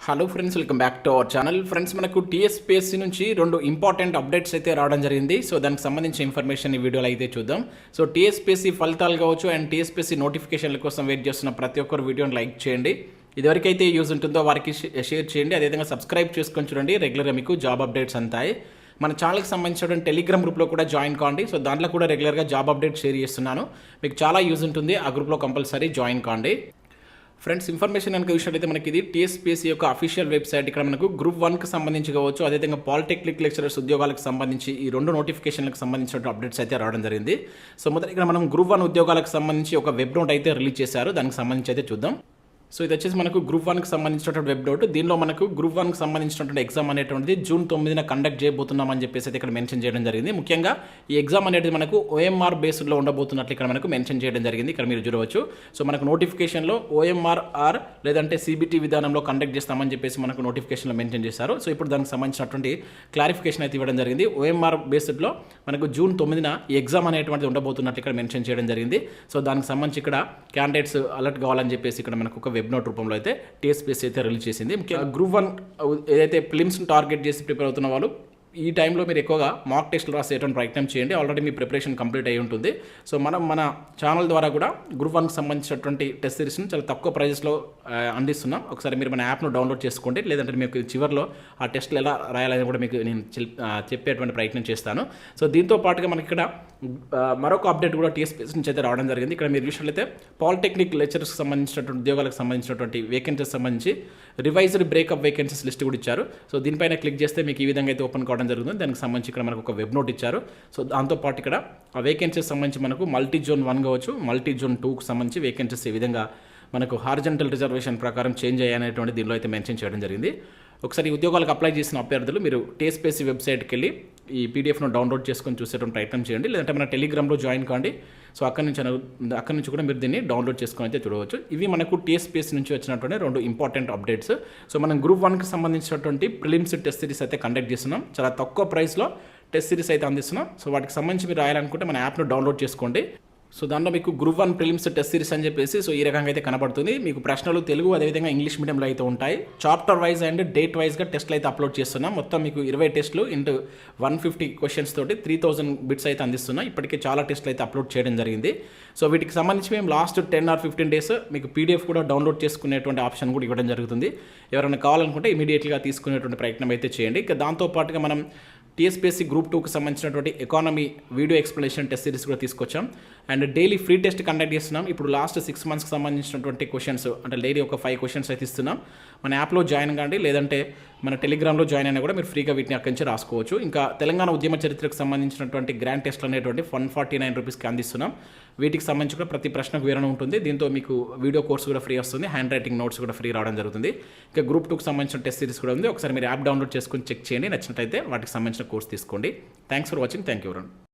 Hello friends, welcome back to our channel. Friends, మనకు TSPSC నుంచి 2 important updates అయితే రావడం జరిగింది. సో దానికి సంబంధించిన ఇన్ఫర్మేషన్ ఈ వీడియోలో అయితే చూద్దాం. సో టీఎస్పీఎస్సీ ఫలితాలు కావచ్చు అండ్ టీఎస్పీఎస్సీ నోటిఫికేషన్ల కోసం వెయిట్ చేస్తున్న ప్రతి ఒక్కరు వీడియోని లైక్ చేయండి. ఇదివరకైతే యూజ్ ఉంటుందో వారికి షేర్ చేయండి. అదేవిధంగా సబ్స్క్రైబ్ చేసుకొని చూడండి. రెగ్యులర్గా మీకు జాబ్ అప్డేట్స్ అంతాయి. మన ఛానల్కి సంబంధించిన టెలిగ్రామ్ గ్రూప్లో కూడా జాయిన్ కాండి. సో దాంట్లో కూడా రెగ్యులర్గా జాబ్ అప్డేట్ షేర్ చేస్తున్నాను. మీకు చాలా యూజ్ ఉంటుంది. ఆ గ్రూప్లో కంపల్సరీ జాయిన్ కాండి. ఫ్రెండ్స్, ఇన్ఫర్మేషన్ కనుక విషయాలైతే మనకి ఇది టీఎస్పీఎస్సీ యొక్క అఫీషియల్ వెబ్సైట్. ఇక్కడ మనకు గ్రూప్ 1కి సంబంధించి కావచ్చు, అదేవిధంగా పాలిటెక్నిక్ లెక్చరర్స్ ఉద్యోగాలకు సంబంధించి ఈ 2 నోటిఫికేషన్లకు సంబంధించిన అప్డేట్స్ అయితే రావడం జరిగింది. సో మొదటి ఇక్కడ మనం గ్రూప్ 1 ఉద్యోగాలకు సంబంధించి ఒక వెబ్ నోట్ అయితే రిలీజ్ చేశారు. దానికి సంబంధించి అయితే చూద్దాం. సో ఇది వచ్చేసి మనకు గ్రూప్ 1కి సంబంధించినటువంటి వెబ్ నోట్. దీనిలో మనకు గ్రూప్ 1కి సంబంధించినటువంటి ఎగ్జామ్ అనేటువంటిది జూన్ 9న కండక్ట్ చేయబోతున్నామని చెప్పేసి అయితే ఇక్కడ మెన్షన్ చేయడం జరిగింది. ముఖ్యంగా ఈ ఎగ్జామ్ అనేది మనకు ఓఎంఆర్ బేస్డ్లో ఉండబోతున్నట్లు ఇక్కడ మనకు మెన్షన్ చేయడం జరిగింది. ఇక్కడ మీరు చూడవచ్చు. సో మనకు నోటిఫికేషన్లో ఓఎంఆర్ లేదంటే సిబిటి విధానంలో కండక్ట్ చేస్తామని చెప్పేసి మనకు నోటిఫికేషన్లో మెన్షన్ చేశారు. సో ఇప్పుడు దానికి సంబంధించినటువంటి క్లారిఫికేషన్ అయితే ఇవ్వడం జరిగింది. ఓఎంఆర్ బేస్డ్లో మనకు జూన్ 9న ఈ ఎగ్జామ్ అనేటువంటిది ఉండబోతున్నట్లు ఇక్కడ మెన్షన్ చేయడం జరిగింది. సో దానికి సంబంధించి ఇక్కడ క్యాండిడేట్స్ అలర్ట్ కావాలని చెప్పేసి ఇక్కడ మనకు ఒక వెబ్ నోట్ రూపంలో అయితే టీఎస్పీఎస్సీ అయితే రిలీజ్ చేసింది. ముఖ్యంగా గ్రూప్ 1 ఏదైతే ఫిలిమ్స్ని టార్గెట్ చేసి ప్రిపేర్ అవుతున్న వాళ్ళు ఈ టైంలో మీరు ఎక్కువగా మాక్ టెస్టులు రాసేటువంటి ప్రయత్నం చేయండి. ఆల్రెడీ మీ ప్రిపరేషన్ కంప్లీట్ అయి ఉంటుంది. సో మనం మన ఛానల్ ద్వారా కూడా గ్రూప్ 1కి సంబంధించినటువంటి టెస్ట్ సిరీస్ని చాలా తక్కువ ప్రైజెస్లో అందిస్తున్నాం. ఒకసారి మీరు మన యాప్ను డౌన్లోడ్ చేసుకోండి. లేదంటే మీకు చివరిలో ఆ టెస్టులు ఎలా రాయాలని కూడా మీకు నేను చెప్పేటువంటి ప్రయత్నం చేస్తాను. సో దీంతో పాటుగా మనకి ఇక్కడ మరొక అప్డేట్ కూడా టీఎస్పీఎస్సీ నుంచి అయితే రావడం జరిగింది. ఇక్కడ మీరు చూసినట్లయితే పాలిటెక్నిక్ లెక్చర్స్కి సంబంధించినటువంటి ఉద్యోగాలకు సంబంధించినటువంటి వేకెన్సీస్ సంబంధించి రివైజ్డ్ బ్రేకప్ వేకెన్సీస్ లిస్ట్ కూడా ఇచ్చారు. సో దీనిపైన క్లిక్ చేస్తే మీకు ఈ విధంగా అయితే ఓపెన్ కావడం జరుగుతుంది. దానికి సంబంధించి ఇక్కడ మనకు ఒక వెబ్ నోట్ ఇచ్చారు. సో దాంతోపాటు ఇక్కడ ఆ వేకెన్సీస్ సంబంధించి మనకు మల్టీ జోన్ 1 కావచ్చు, మల్టీ జోన్ 2కి సంబంధించి వేకెన్సీస్ ఈ విధంగా మనకు హారిజంటల్ రిజర్వేషన్ ప్రకారం చేంజ్ అయ్యాయనేటువంటి దీనిలో అయితే మెన్షన్ చేయడం జరిగింది. ఒకసారి ఈ ఉద్యోగాలకు అప్లై చేసిన అభ్యర్థులు మీరు టీఎస్పీఎస్సీ వెబ్సైట్కి వెళ్ళి ఈ పీడిఎఫ్ను డౌన్లోడ్ చేసుకొని చూసేటువంటి ప్రయత్నం చేయండి. లేదంటే మన టెలిగ్రామ్లో జాయిన్ కాండి. సో అక్కడి నుంచి కూడా మీరు దీన్ని డౌన్లోడ్ చేసుకొని అయితే చూడవచ్చు. ఇవి మనకు టీఎస్పీఎస్సీ నుంచి వచ్చినటువంటి 2 ఇంపార్టెంట్ అప్డేట్స్. సో మనం గ్రూప్ 1కి సంబంధించినటువంటి ప్రిలిమ్స్ టెస్ట్ సిరీస్ అయితే కండక్ట్ చేస్తున్నాం. చాలా తక్కువ ప్రైస్లో టెస్ట్ సిరీస్ అయితే అందిస్తున్నాం. సో వాటికి సంబంధించి మీరు రాయాలనుకుంటే మన యాప్ను డౌన్లోడ్ చేసుకోండి. సో దాంట్లో మీకు గ్రూప్ 1 ప్రిలిమ్స్ టెస్ట్ సిరీస్ అని చెప్పేసి సో ఈ రకంగా అయితే కనబడుతుంది. మీకు ప్రశ్నలు తెలుగు అదేవిధంగా ఇంగ్లీష్ మీడియంలో అయితే ఉంటాయి. చాప్టర్ వైజ్ అండ్ డేట్ వైజ్గా టెస్ట్లు అయితే అప్లోడ్ చేస్తున్నాం. మొత్తం మీకు 20 టెస్టులు ఇంటూ 150 క్వశ్చన్స్ తోటి 3000 బిట్స్ అయితే అందిస్తున్నాం. ఇప్పటికే చాలా టెస్టులు అయితే అప్లోడ్ చేయడం జరిగింది. సో వీటికి సంబంధించి మేము లాస్ట్ 10 or 15 days మీకు పీడిఎఫ్ కూడా డౌన్లోడ్ చేసుకునేటువంటి ఆప్షన్ కూడా ఇవ్వడం జరుగుతుంది. ఎవరైనా కావాలనుకుంటే ఇమీడియట్గా తీసుకునేటువంటి ప్రయత్నం అయితే చేయండి. ఇక దాంతోపాటుగా మనం టీఎస్పీఎస్సీ గ్రూప్ 2కి సంబంధించినటువంటి economy video explanation test series కూడా తీసుకొచ్చాం. And daily free test conduct చేస్తున్నాం. ఇప్పుడు లాస్ట్ 6 monthsకి సంబంధించినటువంటి క్వశ్చన్స్ అంటే డైలీ ఒక 5 క్వశ్చన్స్ అయితే ఇస్తున్నాం. మన యాప్లో జాయిన్ కాండి. లేదంటే మన టెలిగ్రామ్లో జాయిన్ అయినా కూడా మీరు ఫ్రీగా వీటిని అక్కడి నుంచి రాసుకోవచ్చు. ఇంకా తెలంగాణ ఉద్యమ చరిత్రకు సంబంధించినటువంటి గ్రాండ్ టెస్ట్లు అనేటువంటి 149 రూపీస్కి అందిస్తున్నాం. వీటికి సంబంధించి కూడా ప్రతి ప్రశ్నకు వివరణ ఉంటుంది. దీంతో మీకు వీడియో కోర్స్ కూడా ఫ్రీ వస్తుంది. హ్యాండ్ రైటింగ్ నోట్స్ కూడా ఫ్రీ రావడం జరుగుతుంది. ఇంకా గ్రూప్ 2కి సంబంధించిన టెస్ట్ సిరీస్ కూడా ఉంది. ఒకసారి మీరు యాప్ డౌన్లోడ్ చేసుకొని చెక్ చేయండి. నచ్చినట్లయితే వాటికి సంబంధించిన కోర్స్ తీసుకోండి. Thanks for watching. Thank you.